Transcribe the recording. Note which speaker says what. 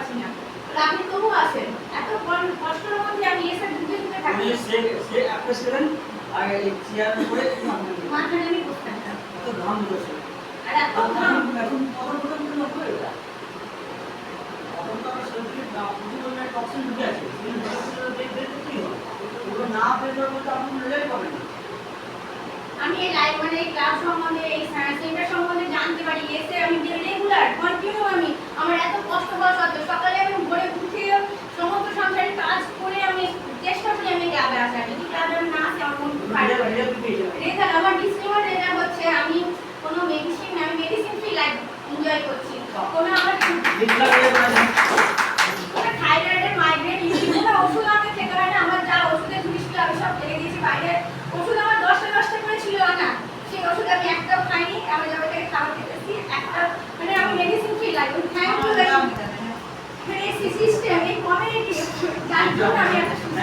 Speaker 1: পারছি না। আপনি তবু আসেন, এত কষ্টের মধ্যে আমি এসে ঢুকে ঢুকে থাকি।
Speaker 2: সে অ্যাপ্রেস করেন আর এই চেয়ারের উপরে
Speaker 1: মাথায় আমি বসে থাকতাম।
Speaker 2: তো ঘাম দিতেছে
Speaker 1: আর এত ঘাম
Speaker 2: এখন প্রথম লক্ষ্য এটা এখন তো আমার শরীরে প্রচুর পরিমাণে টক্সিন ঢুকে আছে সেই টক্সিনগুলো বের করতেই হবে ওগুলো না বের করলে তো আপনি রেজাল্ট পাবেন না।
Speaker 1: আমি এই লাইভ মানে এই ক্লাস সম্বন্ধে এই সেন্টার সম্বন্ধে জানতে পারি এসে আমি রেগুলার কন্টিনিউ আমি আমার এত কষ্ট হওয়া সত্ত্বেও সকালে আমি ভোরে উঠে সমস্ত সংসারের কাজ করে আমি চেষ্টা করি আমি ক্লাবে আসার, যদি ক্লাবে আমি না আসি আমার মন খুব খারাপ হয়। রেজাল্ট আমার ডিসক্লেমার রেজাল্ট হচ্ছে আমি কোনো মেডিসিন ফ্রি লাইফ এনজয় করছি, কোনো আমার থাইরয়েডের মাইগ্রেন ইউরিন ওষুধ আমাকে খেতে হয় না, আমার যা ওষুধের জিনিস ছিল আমি সব ফেলে দিয়েছি বাইরে। ওষুধ আমার 10টা করে ছিল না, সেই ওষুধ আমি একটাও খাইনি, আমি যবে থেকে খাবার খেতেছি একটা মানে আমি medicine free life. Thank you মানে এই সিস্টেম এই কমিউনিটি যার জন্য আমি এত সুস্থ।